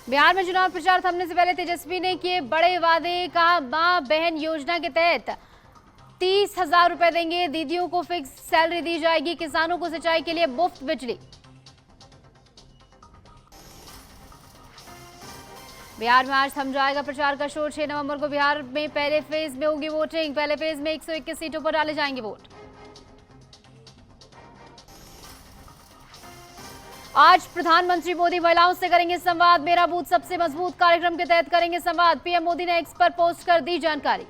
बिहार में चुनाव प्रचार थमने से पहले तेजस्वी ने किए बड़े वादे। कहा मां बहन योजना के तहत 30,000 रुपए देंगे, दीदियों को फिक्स सैलरी दी जाएगी, किसानों को सिंचाई के लिए मुफ्त बिजली। बिहार में आज थम जाएगा प्रचार का शोर। 6 नवंबर को बिहार में पहले फेज में होगी वोटिंग। पहले फेज में 121 सीटों पर डाले जाएंगे वोट। आज प्रधानमंत्री मोदी महिलाओं से करेंगे संवाद। मेरा बूथ सबसे मजबूत कार्यक्रम के तहत करेंगे संवाद। पीएम मोदी ने एक्स पर पोस्ट कर दी जानकारी।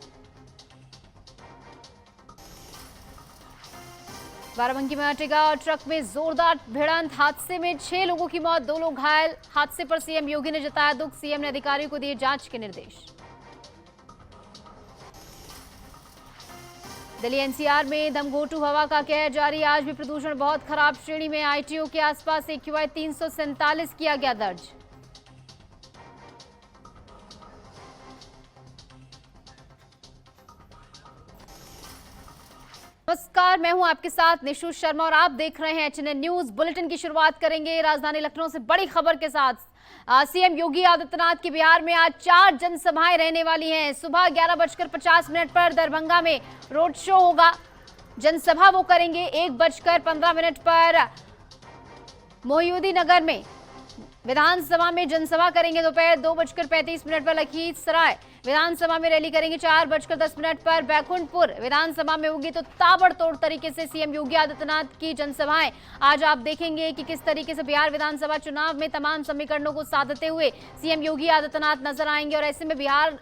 बाराबंकी में अर्टिगा और ट्रक में जोरदार भिड़ंत। हादसे में 6 लोगों की मौत, 2 लोग घायल। हादसे पर सीएम योगी ने जताया दुख। सीएम ने अधिकारियों को दिए जांच के निर्देश। दिल्ली एनसीआर में दमघोटू हवा का कहर जारी। आज भी प्रदूषण बहुत खराब श्रेणी में। आईटीओ के आसपास AQI 347 किया गया दर्ज। नमस्कार, मैं हूं आपके साथ निशु शर्मा और आप देख रहे हैं HNN न्यूज। बुलेटिन की शुरुआत करेंगे राजधानी लखनऊ से बड़ी खबर के साथ। सीएम योगी आदित्यनाथ की बिहार में आज 4 जनसभाएं रहने वाली हैं। सुबह 11:50 पर दरभंगा में रोड शो होगा। जनसभा वो करेंगे। 1:15 पर मोहिउद्दीननगर में विधानसभा में जनसभा करेंगे। दोपहर 2:35 पर लखीसराय विधानसभा में रैली करेंगे। 4:10 पर बैकुंठपुर विधानसभा में होगी। तो ताबड़तोड़ तरीके से सीएम योगी आदित्यनाथ की जनसभाएं आज आप देखेंगे कि किस तरीके से बिहार विधानसभा चुनाव में तमाम समीकरणों को साधते हुए सीएम योगी आदित्यनाथ नजर आएंगे। और ऐसे में बिहार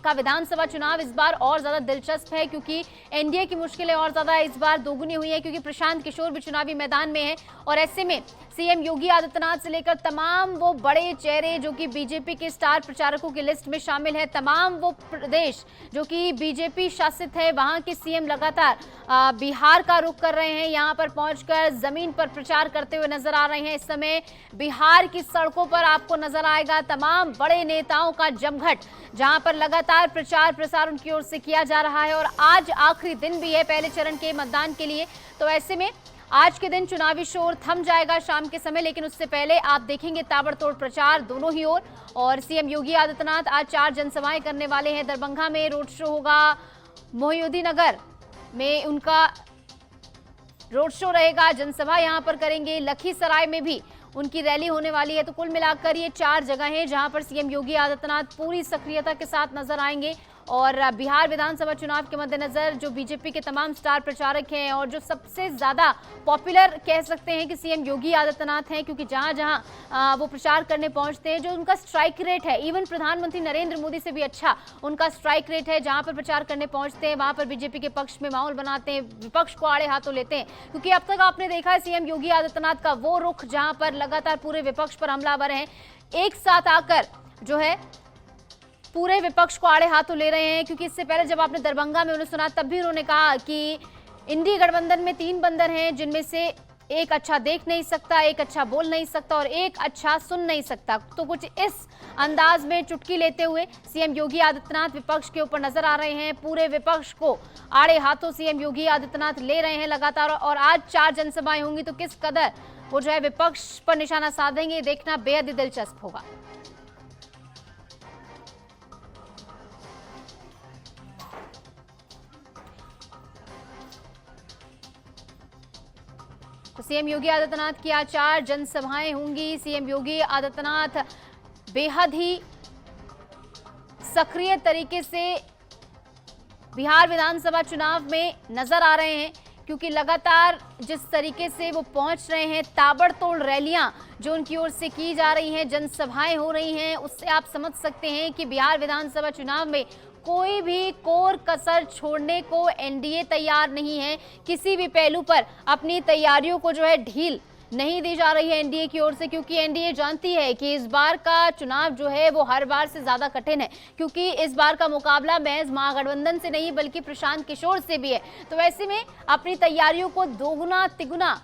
का विधानसभा चुनाव इस बार और ज्यादा दिलचस्प है, क्योंकि एनडीए की मुश्किलें और ज्यादा इस बार दोगुनी हुई है, क्योंकि प्रशांत किशोर भी चुनावी मैदान में है। और ऐसे में सीएम योगी आदित्यनाथ से लेकर तमाम वो बड़े चेहरे जो कि बीजेपी के स्टार प्रचारकों की लिस्ट में शामिल है, तमाम वो प्रदेश जो कि बीजेपी शासित है, वहां के सीएम लगातार बिहार का रुख कर रहे हैं। यहां पर पहुंचकर जमीन पर प्रचार करते हुए नजर आ रहे हैं। इस समय बिहार की सड़कों पर आपको नजर आएगा तमाम बड़े नेताओं का जमघट, जहां पर लगातार प्रचार प्रसार उनकी ओर से किया जा रहा है। और आज आखिरी दिन भी है पहले चरण के मतदान के लिए। तो ऐसे में आज के दिन चुनावी शोर थम जाएगा शाम के समय, लेकिन उससे पहले आप देखेंगे ताबड़तोड़ प्रचार दोनों ही ओर। और सीएम योगी आदित्यनाथ आज 4 जनसभाएं करने वाले हैं। दरभंगा में रोड शो होगा, मोहिउद्दीननगर में उनका रोड शो रहेगा, जनसभा यहां पर करेंगे। लखीसराय में भी उनकी रैली होने वाली है। तो कुल मिलाकर ये 4 जगह हैं जहां पर सीएम योगी आदित्यनाथ पूरी सक्रियता के साथ नजर आएंगे। और बिहार विधानसभा चुनाव के मद्देनजर जो बीजेपी के तमाम स्टार प्रचारक हैं और जो सबसे ज्यादा पॉपुलर कह सकते हैं कि सीएम योगी आदित्यनाथ हैं, क्योंकि जहां जहां वो प्रचार करने पहुंचते हैं, जो उनका स्ट्राइक रेट है, इवन प्रधानमंत्री नरेंद्र मोदी से भी अच्छा उनका स्ट्राइक रेट है। जहां पर प्रचार करने पहुंचते हैं वहां पर बीजेपी के पक्ष में माहौल बनाते हैं, विपक्ष को आड़े हाथों लेते हैं। क्योंकि अब तक आपने देखा है सीएम योगी आदित्यनाथ का वो रुख जहां पर लगातार पूरे विपक्ष पर हमलावर हैं, एक साथ आकर जो है पूरे विपक्ष को आड़े हाथों ले रहे हैं। क्योंकि इससे पहले जब आपने दरभंगा में उन्हें सुना, तब भी उन्होंने कहा कि इंडी गठबंधन में 3 बंदर हैं, जिनमें से एक अच्छा देख नहीं सकता, एक अच्छा बोल नहीं सकता और एक अच्छा सुन नहीं सकता। तो कुछ इस अंदाज में चुटकी लेते हुए सीएम योगी आदित्यनाथ विपक्ष के ऊपर नजर आ रहे हैं। पूरे विपक्ष को आड़े हाथों सीएम योगी आदित्यनाथ ले रहे हैं लगातार। और आज 4 जनसभाएं होंगी, तो किस कदर वो जो है विपक्ष पर निशाना साधेंगे, देखना बेहद ही दिलचस्प होगा। तो सीएम योगी आदित्यनाथ की आज 4 जनसभाएं होंगी। सीएम योगी आदित्यनाथ बेहद ही सक्रिय तरीके से बिहार विधानसभा चुनाव में नजर आ रहे हैं, क्योंकि लगातार जिस तरीके से वो पहुंच रहे हैं, ताबड़तोड़ रैलियां जो उनकी ओर से की जा रही हैं, जनसभाएं हो रही हैं, उससे आप समझ सकते हैं कि बिहार विधानसभा चुनाव में कोई भी कोर कसर छोड़ने को एनडीए तैयार नहीं है। किसी भी पहलू पर अपनी तैयारियों को जो है ढील नहीं दी जा रही है एनडीए की ओर से, क्योंकि एनडीए जानती है कि इस बार का चुनाव जो है वो हर बार से ज्यादा कठिन है, क्योंकि इस बार का मुकाबला महज महागठबंधन से नहीं बल्कि प्रशांत किशोर से भी है। तो ऐसे में अपनी तैयारियों को दोगुना तिगुना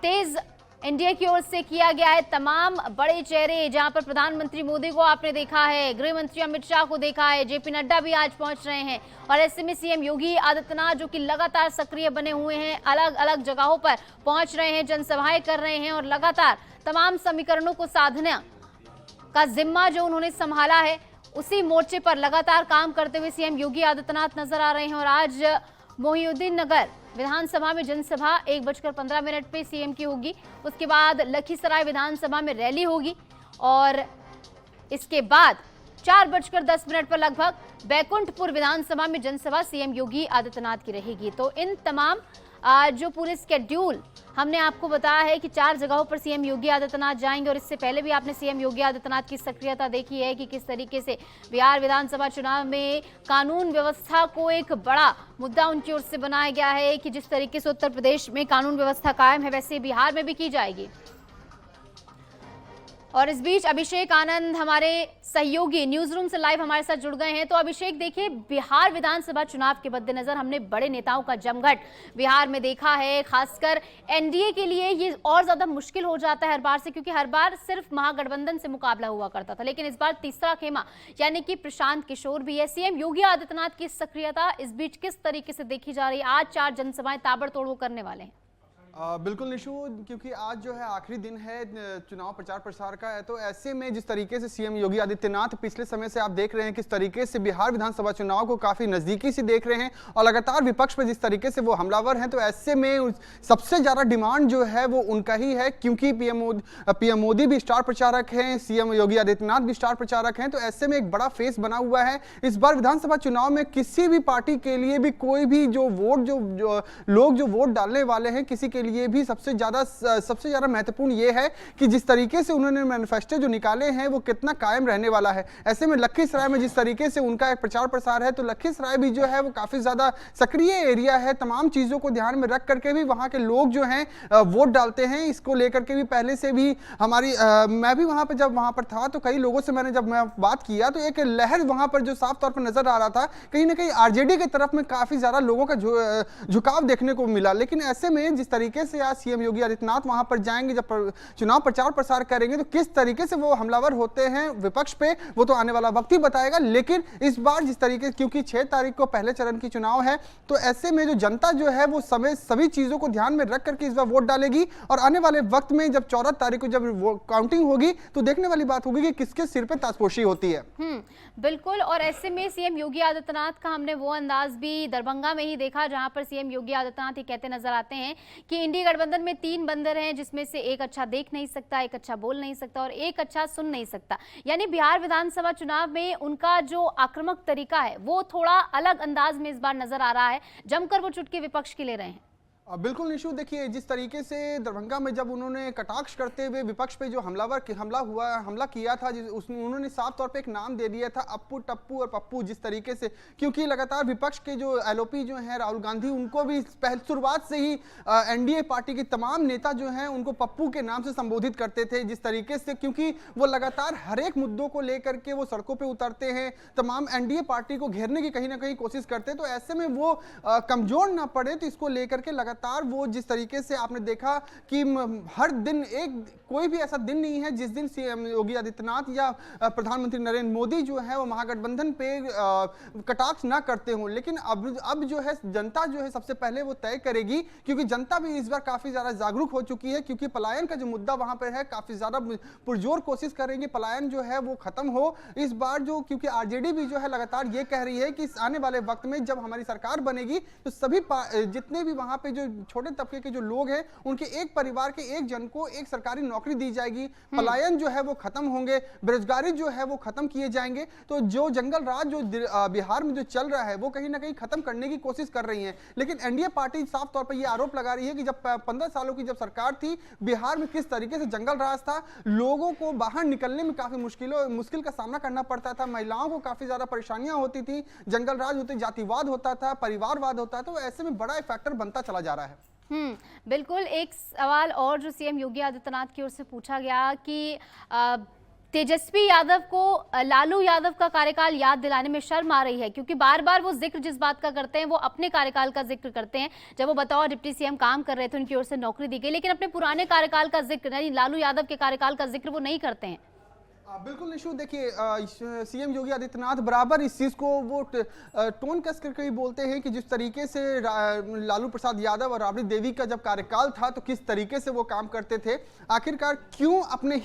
तेज एनडीए की ओर से किया गया है। तमाम बड़े चेहरे, जहां पर प्रधानमंत्री मोदी को आपने देखा है, गृह मंत्री अमित शाह को देखा है, जेपी नड्डा भी आज पहुंच रहे हैं। और ऐसे में सीएम योगी आदित्यनाथ जो कि लगातार सक्रिय बने हुए हैं, अलग अलग जगहों पर पहुंच रहे हैं, जनसभाएं कर रहे हैं और लगातार तमाम समीकरणों को साधना का जिम्मा जो उन्होंने संभाला है, उसी मोर्चे पर लगातार काम करते हुए सीएम योगी आदित्यनाथ नजर आ रहे हैं। और आज मोहिउद्दीन नगर विधानसभा में जनसभा 1:15 पे सीएम की होगी। उसके बाद लखीसराय विधानसभा में रैली होगी और इसके बाद 4:10 पर लगभग बैकुंठपुर विधानसभा में जनसभा सीएम योगी आदित्यनाथ की रहेगी। तो इन तमाम जो पूरे स्केड्यूल हमने आपको बताया है कि 4 जगहों पर सीएम योगी आदित्यनाथ जाएंगे। और इससे पहले भी आपने सीएम योगी आदित्यनाथ की सक्रियता देखी है कि किस तरीके से बिहार विधानसभा चुनाव में कानून व्यवस्था को एक बड़ा मुद्दा उनकी ओर से बनाया गया है कि जिस तरीके से उत्तर प्रदेश में कानून व्यवस्था कायम है, वैसे बिहार में भी की जाएगी। और इस बीच अभिषेक आनंद हमारे सहयोगी न्यूज रूम से लाइव हमारे साथ जुड़ गए हैं। तो अभिषेक, देखिए, बिहार विधानसभा चुनाव के मद्देनजर हमने बड़े नेताओं का जमघट बिहार में देखा है। खासकर एनडीए के लिए ये और ज्यादा मुश्किल हो जाता है हर बार से, क्योंकि हर बार सिर्फ महागठबंधन से मुकाबला हुआ करता था, लेकिन इस बार तीसरा खेमा यानी कि प्रशांत किशोर भी है। सीएम योगी आदित्यनाथ की सक्रियता इस बीच किस तरीके से देखी जा रही है? आज 4 जनसभाएं ताबड़तोड़ वो करने वाले हैं। बिल्कुल निशु, क्योंकि आज जो है आखिरी दिन है चुनाव प्रचार प्रसार का है, तो ऐसे में जिस तरीके से सीएम योगी आदित्यनाथ पिछले समय से आप देख रहे हैं किस तरीके से बिहार विधानसभा चुनाव को काफी नजदीकी से देख रहे हैं और लगातार विपक्ष पर जिस तरीके से वो हमलावर हैं, तो ऐसे में सबसे ज्यादा डिमांड जो है वो उनका ही है, क्योंकि पीएम मोदी भी स्टार प्रचारक हैं, सीएम योगी आदित्यनाथ भी स्टार प्रचारक हैं। तो ऐसे में एक बड़ा फेस बना हुआ है इस बार विधानसभा चुनाव में। किसी भी पार्टी के लिए भी कोई भी जो वोट जो लोग जो वोट डालने वाले हैं, किसी के लिए भी सबसे ज्यादा महत्वपूर्ण ये है कि जिस तरीके से उन्होंने मैनिफेस्टो जो निकाले हैं वो कितना कायम रहने वाला है। ऐसे में लखीसराय में जिस तरीके से उनका एक प्रचार प्रसार है, तो लखीसराय भी जो है वो काफी ज्यादा सक्रिय एरिया है। तमाम चीजों को ध्यान में रख करके भी वहां के लोग जो हैं वोट डालते हैं। इसको लेकर के भी पहले से भी हमारी मैं भी वहां पर जब वहां पर था तो कई लोगों से मैं बात किया तो एक लहर वहां पर जो साफ तौर पर नजर आ रहा था, कहीं ना कहीं आरजेडी की तरफ में काफी ज्यादा लोगों का झुकाव देखने को मिला। लेकिन ऐसे में जिस तरीके से आज सीएम योगी आदित्यनाथ वहां पर जाएंगे, जब चुनाव प्रचार प्रसार करेंगे, तो किस तरीके से वो हमलावर होते हैं विपक्ष पे वो तो आने वाला वक्त ही बताएगा। लेकिन इस बार जिस तरीके, क्योंकि 6 तारीख को पहले चरण की चुनाव है, तो ऐसे में जो जनता जो है वो सभी चीजों को ध्यान में रख करके इस बार वोट डालेगी। और आने वाले वक्त में जब 14 तारीख को जब काउंटिंग होगी तो देखने वाली बात होगी कि किसके सिर पे ताजपोशी होती है। बिल्कुल। और ऐसे में सीएम योगी आदित्यनाथ का हमने वो अंदाज भी दरभंगा में ही देखा, जहां पर सीएम योगी आदित्यनाथ ये कहते नजर आते हैं कि इंडिया गठबंधन में 3 बंदर हैं, जिसमें से एक अच्छा देख नहीं सकता, एक अच्छा बोल नहीं सकता और एक अच्छा सुन नहीं सकता। यानी बिहार विधानसभा चुनाव में उनका जो आक्रामक तरीका है वो थोड़ा अलग अंदाज में इस बार नजर आ रहा है। जमकर वो चुटकी विपक्ष की ले रहे हैं। बिल्कुल निशु, देखिए जिस तरीके से दरभंगा में जब उन्होंने कटाक्ष करते हुए विपक्ष पे जो हमला किया था, उन्होंने साफ तौर पे एक नाम दे दिया था अप्पू, टप्पू और पप्पू। जिस तरीके से, क्योंकि लगातार विपक्ष के जो एलओपी जो है राहुल गांधी, उनको भी शुरुआत से ही एनडीए पार्टी के तमाम नेता जो हैं उनको पप्पू के नाम से संबोधित करते थे। जिस तरीके से, क्योंकि वो लगातार हर एक मुद्दों को लेकर के वो सड़कों पर उतरते हैं, तमाम एनडीए पार्टी को घेरने की कहीं ना कहीं कोशिश करते हैं। तो ऐसे में वो कमजोर ना पड़े, तो इसको लेकर के लगातार वो जिस तरीके से आपने देखा कि हर दिन कोई भी ऐसा दिन नहीं है जिस दिन सीएम योगी आदित्यनाथ या प्रधानमंत्री नरेंद्र मोदी जो है वो महागठबंधन पे कटाक्ष ना करते हों। लेकिन अब जो है जनता जो है सबसे पहले वो तय करेगी, क्योंकि जनता भी इस बार काफी ज्यादा जागरूक हो चुकी है। क्योंकि पलायन का जो मुद्दा वहां पर है, काफी ज्यादा पुरजोर कोशिश करेंगे पलायन जो है वो खत्म हो इस बार। जो क्योंकि आरजेडी भी जो है लगातार ये कह रही है कि आने वाले वक्त में जब हमारी सरकार बनेगी तो सभी जितने भी वहां पे जो छोटे तबके के जो लोग हैं उनके एक परिवार के एक जन को एक सरकारी नौकरी दी जाएगी। पलायन जो है वो खत्म होंगे, बेरोजगारी जो है वो खत्म किए जाएंगे। तो जो जंगल राज जो बिहार में जो चल रहा है वो कहीं ना कहीं खत्म करने की कोशिश कर रही है। लेकिन एनडीए पार्टी साफ तौर पर यह आरोप लगा रही है कि जब 15 सालों की जब सरकार थी, बिहार में किस तरीके से जंगल राज था, लोगों को बाहर निकलने में काफी मुश्किल का सामना करना पड़ता था, महिलाओं को काफी ज्यादा परेशानियां होती थी, जंगल राज होते, जातिवाद होता था, परिवारवाद होता था। तो ऐसे में बड़ा फैक्टर बनता चला जा रहा है। बिल्कुल। एक सवाल और जो सीएम योगी आदित्यनाथ की ओर से पूछा गया कि तेजस्वी यादव को लालू यादव का कार्यकाल याद दिलाने में शर्म आ रही है, क्योंकि बार बार वो जिक्र जिस बात का करते हैं वो अपने कार्यकाल का जिक्र करते हैं। जब वो बतौर डिप्टी सीएम काम कर रहे थे उनकी ओर से नौकरी दी गई, लेकिन अपने पुराने कार्यकाल का जिक्र यानी लालू यादव के कार्यकाल का जिक्र वो नहीं करते हैं। बिल्कुल निशु, देखिए सीएम योगी आदित्यनाथ बराबर इस चीज को वो टोन कस करके ही बोलते हैं कि जिस तरीके से लालू प्रसाद यादव और राबड़ी देवी का जब कार्यकाल था तो किस तरीके से वो काम करते थे। आखिरकार क्यों अपने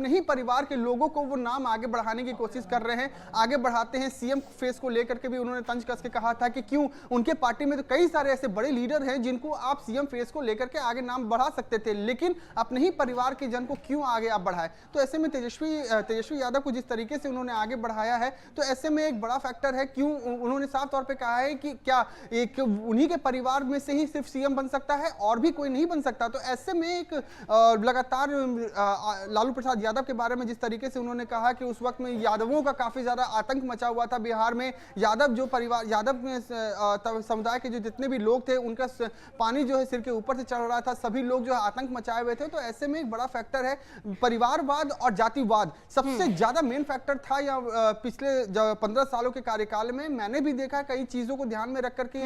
ही परिवार के लोगों को वो नाम आगे बढ़ाने की कोशिश कर रहे हैं, आगे बढ़ाते हैं। सीएम फेस को लेकर के भी उन्होंने तंज कस के कहा था कि क्यों उनके पार्टी में तो कई सारे ऐसे बड़े लीडर हैं जिनको आप सीएम फेस को लेकर के आगे नाम बढ़ा सकते थे, लेकिन अपने ही परिवार के जन को क्यों आगे आप बढ़ाए। तो ऐसे में तेजस्वी यादव को जिस तरीके से उन्होंने आगे बढ़ाया है, तो ऐसे में एक बड़ा फैक्टर है क्यों उन्होंने साफ तौर पे कहा है कि क्या एक उन्हीं के परिवार में से ही सिर्फ सीएम बन सकता है और भी कोई नहीं बन सकता। तो ऐसे में एक लगातार लालू प्रसाद यादव के बारे में जिस तरीके से उन्होंने कहा कि उस वक्त में यादवों का काफी ज्यादा आतंक मचा हुआ था बिहार में, यादव समुदाय के जो जितने भी लोग थे उनका पानी जो है सिर के ऊपर से चढ़ रहा था, सभी लोग जो है आतंक मचाए हुए थे। तो ऐसे में एक बड़ा फैक्टर है परिवारवाद और जातिवाद, सबसे ज्यादा मेन फैक्टर था। या पिछले 15 सालों के कार्यकाल में मैंने भी देखा कई चीजों को ध्यान में रख करके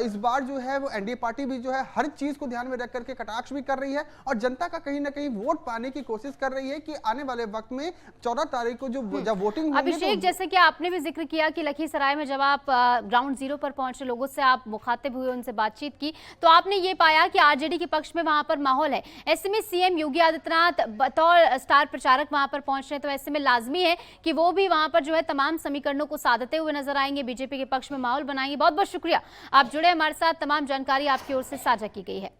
इस बार जो है वो एनडीए पार्टी भी जो है हर चीज को ध्यान में रख करके कटाक्ष भी कर रही है और जनता का कहीं ना कहीं वोट पाने की कोशिश कर रही है कि आने वाले वक्त में 14 तारीख को जब वोटिंग अभिषेक, जैसे कि आपने भी जिक्र किया कि लखीसराय में जब आप ग्राउंड जीरो पर पहुंचे, लोगों से आप मुखातिब हुए, उनसे बातचीत की, तो आपने ये पाया कि आरजेडी के पक्ष में वहां पर माहौल है। ऐसे में सीएम योगी आदित्यनाथ बतौर स्टार प्रचारक वहां पर पहुंच रहे हैं, तो ऐसे में लाजमी है कि वो भी वहां पर जो है तमाम समीकरणों को साधते हुए नजर आएंगे, बीजेपी के पक्ष में माहौल बनाएंगे। बहुत बहुत शुक्रिया, आप जुड़े हमारे साथ, तमाम जानकारी आपकी ओर से साझा की गई है।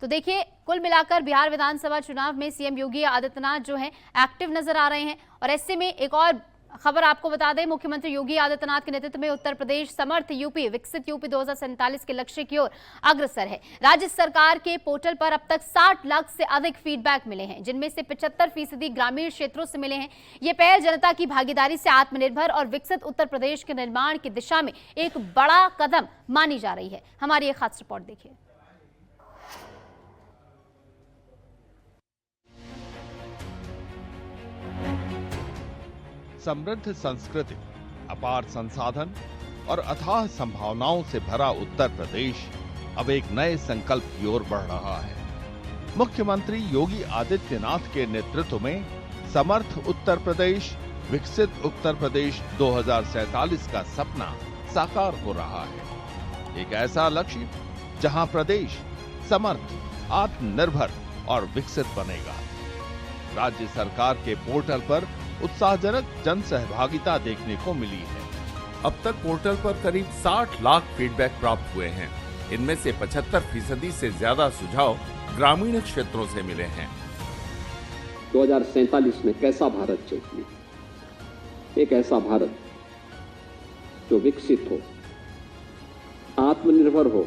तो देखिए, कुल मिलाकर बिहार विधानसभा चुनाव में सीएम योगी आदित्यनाथ जो है एक्टिव नजर आ रहे हैं। और ऐसे में एक और खबर आपको बता दें, मुख्यमंत्री योगी आदित्यनाथ के नेतृत्व में उत्तर प्रदेश समर्थ यूपी, विकसित यूपी 2047 के लक्ष्य की ओर अग्रसर है। राज्य सरकार के पोर्टल पर अब तक 60 लाख से अधिक फीडबैक मिले हैं, जिनमें से 75% ग्रामीण क्षेत्रों से मिले हैं। ये पहल जनता की भागीदारी से आत्मनिर्भर और विकसित उत्तर प्रदेश के निर्माण की दिशा में एक बड़ा कदम मानी जा रही है। हमारी एक खास रिपोर्ट देखिए। समृद्ध संस्कृति, अपार संसाधन और अथाह संभावनाओं से भरा उत्तर प्रदेश अब एक नए संकल्प की ओर बढ़ रहा है। मुख्यमंत्री योगी आदित्यनाथ के नेतृत्व में समर्थ उत्तर प्रदेश, विकसित उत्तर प्रदेश 2047 का सपना साकार हो रहा है। एक ऐसा लक्ष्य जहां प्रदेश समर्थ, आत्मनिर्भर और विकसित बनेगा। राज्य सरकार के पोर्टल पर उत्साहजनक जन सहभागिता देखने को मिली है। अब तक पोर्टल पर करीब 60 लाख फीडबैक प्राप्त हुए हैं। इनमें से 75% से ज्यादा सुझाव ग्रामीण क्षेत्रों से मिले हैं। 2047 में कैसा भारत चाहिए? एक ऐसा भारत जो विकसित हो, आत्मनिर्भर हो,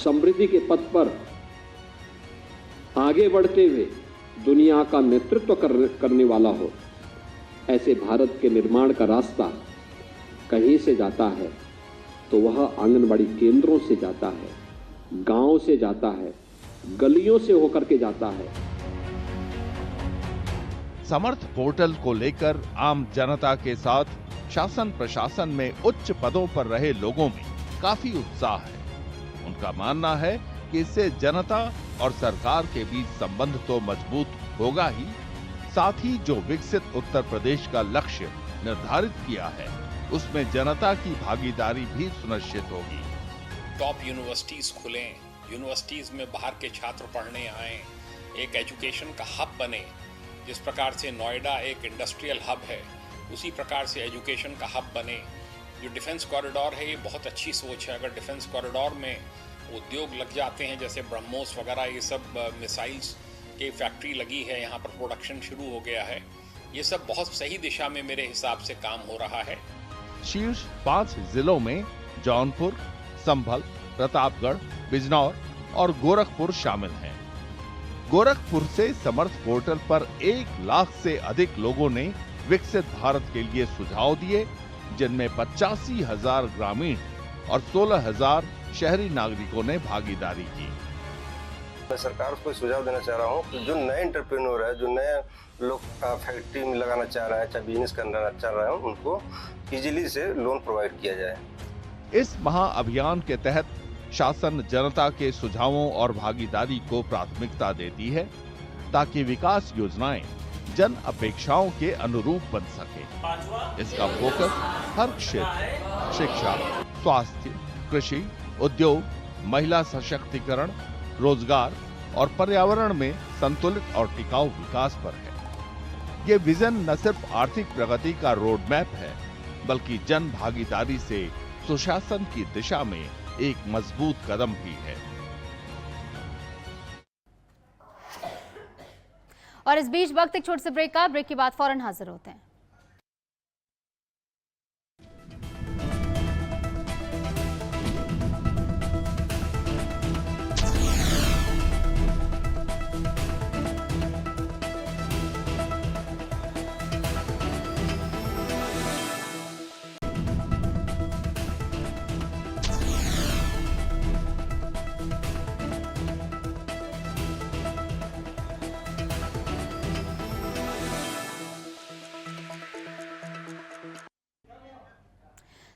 समृद्धि के पथ पर आगे बढ़ते हुए दुनिया का नेतृत्व करने वाला हो। ऐसे भारत के निर्माण का रास्ता कहीं से जाता है तो वह आंगनबाड़ी केंद्रों से जाता है, गांव से जाता है, गलियों से होकर के जाता है। समर्थ पोर्टल को लेकर आम जनता के साथ शासन प्रशासन में उच्च पदों पर रहे लोगों में काफी उत्साह है। उनका मानना है कि इससे जनता और सरकार के बीच संबंध तो मजबूत होगा ही, साथ ही जो विकसित उत्तर प्रदेश का लक्ष्य निर्धारित किया है उसमें जनता की भागीदारी भी सुनिश्चित होगी। टॉप यूनिवर्सिटीज खुलें, यूनिवर्सिटीज में बाहर के छात्र पढ़ने आएं, एक एजुकेशन का हब बने। जिस प्रकार से नोएडा एक इंडस्ट्रियल हब है, उसी प्रकार से एजुकेशन का हब बने। जो डिफेंस कॉरिडोर है, ये बहुत अच्छी सोच है। अगर डिफेंस कॉरिडोर में उद्योग लग जाते हैं, जैसे ब्रह्मोस वगैरह, ये सब मिसाइल्स की फैक्ट्री लगी है, यहाँ पर प्रोडक्शन शुरू हो गया है, ये सब बहुत सही दिशा में मेरे हिसाब से काम हो रहा है। शीर्ष 5 जिलों में जौनपुर, संभल, प्रतापगढ़, बिजनौर और गोरखपुर शामिल हैं। गोरखपुर से समर्थ पोर्टल पर 1 लाख से अधिक लोगों ने विकसित भारत के लिए सुझाव दिए, जिनमें 85,000 ग्रामीण और 16,000 शहरी नागरिकों ने भागीदारी की। मैं सरकार को सुझाव देना चाह रहा हूँ कि जो नए एंटरप्रेन्योर है, जो नए लोग फैक्ट्री में लगाना चाह रहा है, चाहे बिजनेस करना चाह रहा है, उनको इजीली से लोन प्रोवाइड किया जाए। इस महाअभियान के तहत शासन जनता के सुझावों और भागीदारी को प्राथमिकता देती है, ताकि विकास योजनाएं जन अपेक्षाओं के अनुरूप बन सके। इसका फोकस हर क्षेत्र, शिक्षा, स्वास्थ्य, कृषि, उद्योग, महिला सशक्तिकरण, रोजगार और पर्यावरण में संतुलित और टिकाऊ विकास पर है। ये विजन न सिर्फ आर्थिक प्रगति का रोड मैप है, बल्कि जन भागीदारी से सुशासन की दिशा में एक मजबूत कदम भी है। और इस बीच वक्त एक छोटे से ब्रेक का, ब्रेक के बाद फौरन हाजिर होते हैं।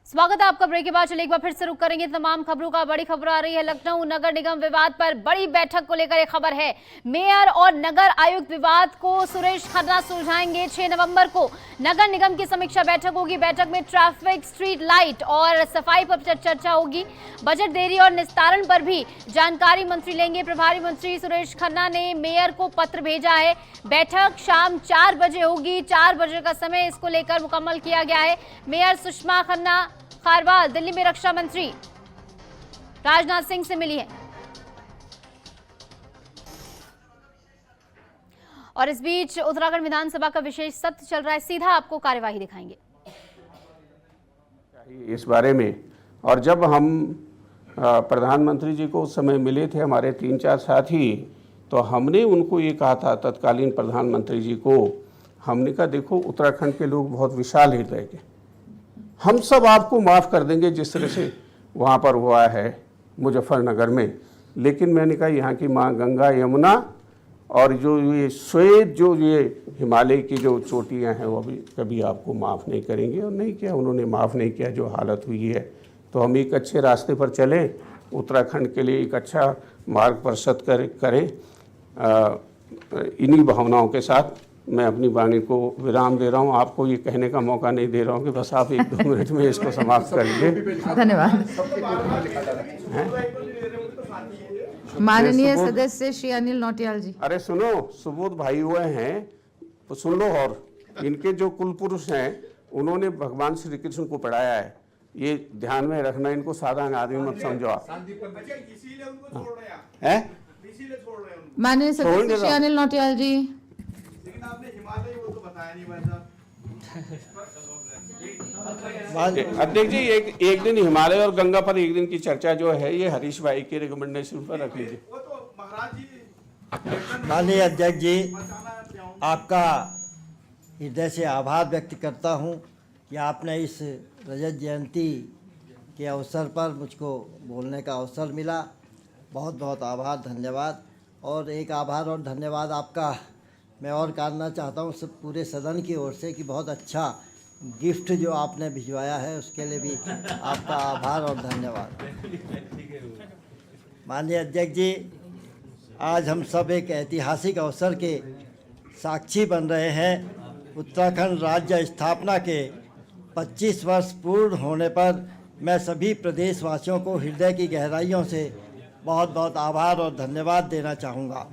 स्वागत है आपका ब्रेक के बाद। चलिए एक बार फिर से रुक करेंगे तमाम खबरों का। बड़ी खबर आ रही है लखनऊ नगर निगम विवाद पर। बड़ी बैठक को लेकर एक खबर है। मेयर और नगर आयुक्त विवाद को सुरेश खन्ना सुलझाएंगे। 6 नवंबर को नगर निगम की समीक्षा बैठक होगी। बैठक में ट्रैफिक, स्ट्रीट लाइट और सफाई पर चर्चा होगी। बजट देरी और निस्तारण पर भी जानकारी मंत्री लेंगे। प्रभारी मंत्री सुरेश खन्ना ने मेयर को पत्र भेजा है। बैठक शाम 4 बजे होगी। 4 बजे का समय इसको लेकर मुकम्मल किया गया है। मेयर सुषमा खन्ना खारवाल दिल्ली में रक्षा मंत्री राजनाथ सिंह से मिली है। और इस बीच उत्तराखंड विधानसभा का विशेष सत्र चल रहा है। सीधा आपको कार्यवाही दिखाएंगे इस बारे में। और जब हम प्रधानमंत्री जी को उस समय मिले थे, हमारे 3-4 साथी, तो हमने उनको ये कहा था, तत्कालीन प्रधानमंत्री जी को, हमने कहा देखो उत्तराखंड के लोग बहुत विशाल हृदय के, हम सब आपको माफ़ कर देंगे जिस तरह से वहाँ पर हुआ है मुजफ्फरनगर में, लेकिन मैंने कहा यहाँ की माँ गंगा यमुना और जो ये श्वेत जो ये हिमालय की जो चोटियाँ हैं वो भी कभी आपको माफ़ नहीं करेंगे। और नहीं किया, उन्होंने माफ़ नहीं किया जो हालत हुई है। तो हम एक अच्छे रास्ते पर चलें, उत्तराखंड के लिए एक अच्छा मार्ग प्रशस्त करें। इन्हीं भावनाओं के साथ मैं अपनी वाणी को विराम दे रहा हूँ। आपको ये कहने का मौका नहीं दे रहा हूँ कि बस आप 1-2 मिनट में इसको समाप्त कर लीजिए। धन्यवाद। माननीय सदस्य श्री अनिल नौटियाल जी। अरे सुनो, सुबोध भाई हुए हैं तो सुन लो। और इनके जो कुल पुरुष हैं उन्होंने भगवान श्री कृष्ण को पढ़ाया है, ये ध्यान में रखना। इनको साधारण आदमी मत समझो आप। माननीय सदस्य श्री अनिल नौटियाल जी। अध्यक्ष जी, एक दिन हिमालय और गंगा पर एक दिन की चर्चा जो है ये हरीश भाई के रिकमेंडेशन पर रख लीजिए। माननीय अध्यक्ष जी, आपका हृदय से आभार व्यक्त करता हूं कि आपने इस रजत जयंती के अवसर पर मुझको बोलने का अवसर मिला। बहुत बहुत आभार, धन्यवाद। और एक आभार और धन्यवाद आपका मैं और करना चाहता हूँ सब पूरे सदन की ओर से कि बहुत अच्छा गिफ्ट जो आपने भिजवाया है उसके लिए भी आपका आभार और धन्यवाद। माननीय अध्यक्ष जी, आज हम सब एक ऐतिहासिक अवसर के साक्षी बन रहे हैं। उत्तराखंड राज्य स्थापना के 25 वर्ष पूर्ण होने पर मैं सभी प्रदेशवासियों को हृदय की गहराइयों से बहुत बहुत आभार और धन्यवाद देना चाहूँगा।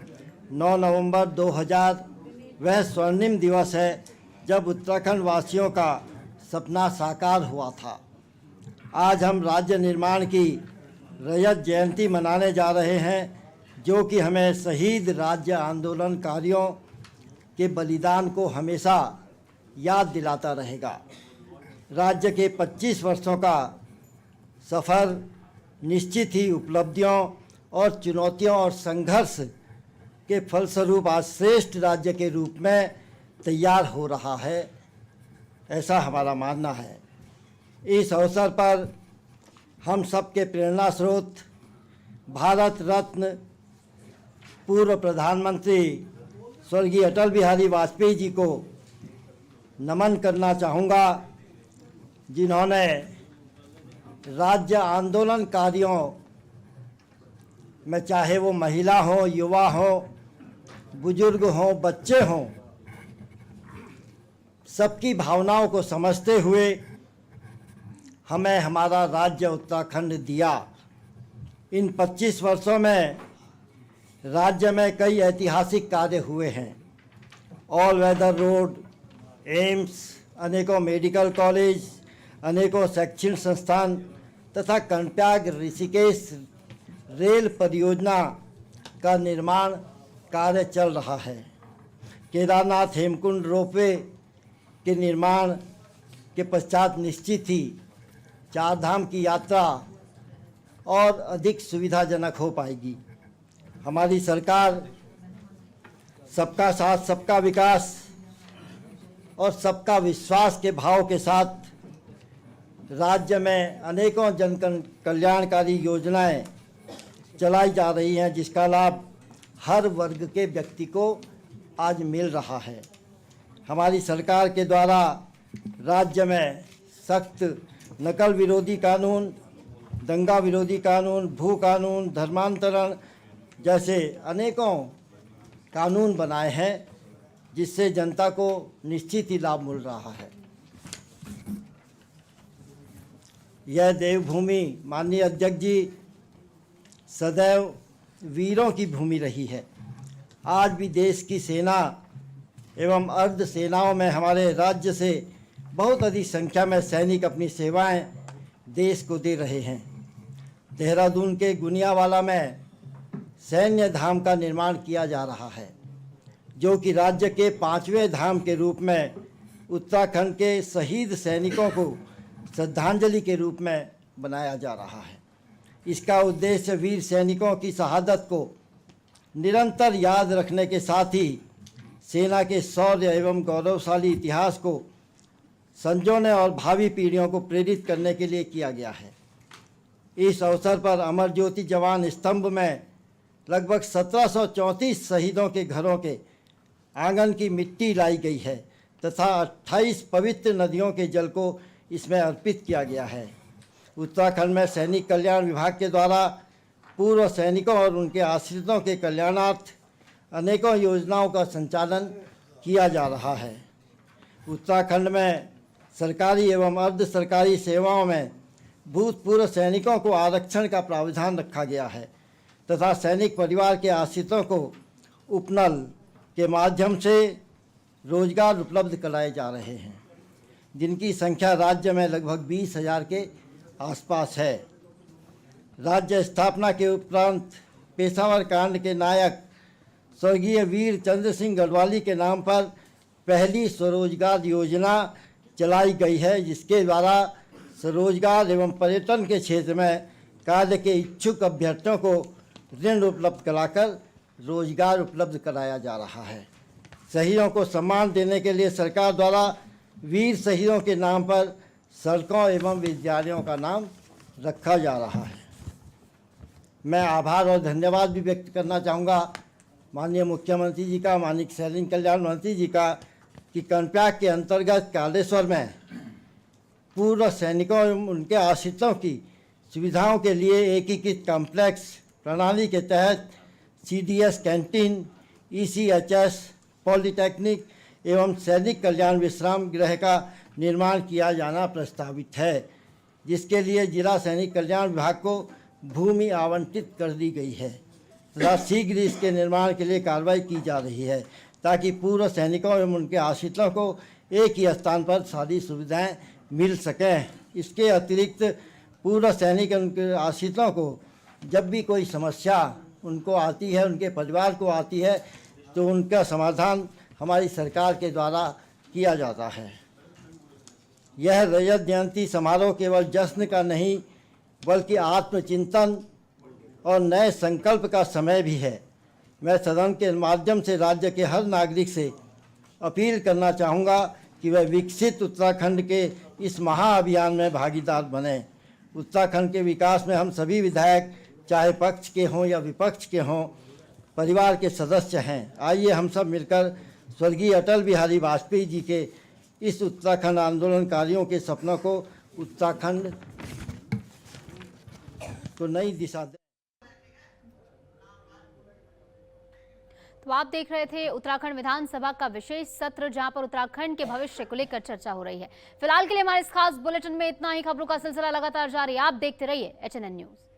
9 नवंबर 2000 वह स्वर्णिम दिवस है जब उत्तराखंड वासियों का सपना साकार हुआ था। आज हम राज्य निर्माण की रजत जयंती मनाने जा रहे हैं, जो कि हमें शहीद राज्य आंदोलनकारियों के बलिदान को हमेशा याद दिलाता रहेगा। राज्य के 25 वर्षों का सफ़र निश्चित ही उपलब्धियों और चुनौतियों और संघर्ष के फलस्वरूप आज श्रेष्ठ राज्य के रूप में तैयार हो रहा है, ऐसा हमारा मानना है। इस अवसर पर हम सबके प्रेरणा स्रोत भारत रत्न पूर्व प्रधानमंत्री स्वर्गीय अटल बिहारी वाजपेयी जी को नमन करना चाहूँगा, जिन्होंने राज्य आंदोलनकारियों में, चाहे वो महिला हो, युवा हो, बुजुर्ग हों, बच्चे हों, सबकी भावनाओं को समझते हुए हमें हमारा राज्य उत्तराखंड दिया। इन 25 वर्षों में राज्य में कई ऐतिहासिक कार्य हुए हैं। ऑल वेदर रोड, एम्स, अनेकों मेडिकल कॉलेज, अनेकों शैक्षणिक संस्थान तथा कर्णप्रयाग ऋषिकेश रेल परियोजना का निर्माण कार्य चल रहा है। केदारनाथ हेमकुंड रोपवे के निर्माण के पश्चात निश्चित ही चारधाम की यात्रा और अधिक सुविधाजनक हो पाएगी। हमारी सरकार सबका साथ, सबका विकास और सबका विश्वास के भाव के साथ राज्य में अनेकों जन कल्याणकारी योजनाएं चलाई जा रही हैं, जिसका लाभ हर वर्ग के व्यक्ति को आज मिल रहा है। हमारी सरकार के द्वारा राज्य में सख्त नकल विरोधी कानून, दंगा विरोधी कानून, भू कानून, धर्मांतरण जैसे अनेकों कानून बनाए हैं, जिससे जनता को निश्चित ही लाभ मिल रहा है। यह देवभूमि माननीय अध्यक्ष जी सदैव वीरों की भूमि रही है। आज भी देश की सेना एवं अर्ध सेनाओं में हमारे राज्य से बहुत अधिक संख्या में सैनिक अपनी सेवाएं देश को दे रहे हैं। देहरादून के गुनियावाला में सैन्य धाम का निर्माण किया जा रहा है, जो कि राज्य के 5वें धाम के रूप में उत्तराखंड के शहीद सैनिकों को श्रद्धांजलि के रूप में बनाया जा रहा है। इसका उद्देश्य वीर सैनिकों की शहादत को निरंतर याद रखने के साथ ही सेना के शौर्य एवं गौरवशाली इतिहास को संजोने और भावी पीढ़ियों को प्रेरित करने के लिए किया गया है। इस अवसर पर अमर ज्योति जवान स्तंभ में लगभग 1734 शहीदों के घरों के आंगन की मिट्टी लाई गई है तथा 28 पवित्र नदियों के जल को इसमें अर्पित किया गया है। उत्तराखंड में सैनिक कल्याण विभाग के द्वारा पूर्व सैनिकों और उनके आश्रितों के कल्याणार्थ अनेकों योजनाओं का संचालन किया जा रहा है। उत्तराखंड में सरकारी एवं अर्ध सरकारी सेवाओं में भूतपूर्व सैनिकों को आरक्षण का प्रावधान रखा गया है तथा सैनिक परिवार के आश्रितों को उपनल के माध्यम से रोजगार उपलब्ध कराए जा रहे हैं, जिनकी संख्या राज्य में लगभग 20,000 के आसपास है। राज्य स्थापना के उपरांत पेशावर कांड के नायक स्वर्गीय वीर चंद्र सिंह गढ़वाली के नाम पर पहली स्वरोजगार योजना चलाई गई है, जिसके द्वारा स्वरोजगार एवं पर्यटन के क्षेत्र में कार्य के इच्छुक अभ्यर्थियों को ऋण उपलब्ध कराकर रोजगार उपलब्ध कराया जा रहा है। शहीदों को सम्मान देने के लिए सरकार द्वारा वीर शहीदों के नाम पर सड़कों एवं विद्यालयों का नाम रखा जा रहा है। मैं आभार और धन्यवाद भी व्यक्त करना चाहूँगा माननीय मुख्यमंत्री जी का, माननीय सैनिक कल्याण मंत्री जी का, कि कर्णप्रयाग के अंतर्गत कालेश्वर में पूर्व सैनिकों एवं उनके आश्रितों की सुविधाओं के लिए एकीकृत कॉम्प्लेक्स प्रणाली के तहत CDS कैंटीन, ECHS, पॉलिटेक्निक एवं सैनिक कल्याण विश्राम गृह का निर्माण किया जाना प्रस्तावित है, जिसके लिए जिला सैनिक कल्याण विभाग को भूमि आवंटित कर दी गई है तथा शीघ्र इसके निर्माण के लिए कार्रवाई की जा रही है, ताकि पूर्व सैनिकों एवं उनके आश्रितों को एक ही स्थान पर सारी सुविधाएं मिल सकें। इसके अतिरिक्त पूर्व सैनिक और उनके आश्रितों को जब भी कोई समस्या उनको आती है, उनके परिवार को आती है, तो उनका समाधान हमारी सरकार के द्वारा किया जाता है। यह रजत जयंती समारोह केवल जश्न का नहीं बल्कि आत्मचिंतन और नए संकल्प का समय भी है। मैं सदन के माध्यम से राज्य के हर नागरिक से अपील करना चाहूँगा कि वह विकसित उत्तराखंड के इस महाअभियान में भागीदार बने। उत्तराखंड के विकास में हम सभी विधायक, चाहे पक्ष के हों या विपक्ष के हों, परिवार के सदस्य हैं। आइए हम सब मिलकर स्वर्गीय अटल बिहारी वाजपेयी जी के इस उत्तराखंड आंदोलनकारियों के सपनों को उत्तराखंड को नई दिशा दें। तो आप देख रहे थे उत्तराखंड विधानसभा का विशेष सत्र, जहां पर उत्तराखंड के भविष्य को लेकर चर्चा हो रही है। फिलहाल के लिए हमारे इस खास बुलेटिन में इतना ही। खबरों का सिलसिला लगातार जारी, आप देखते रहिए HNN न्यूज।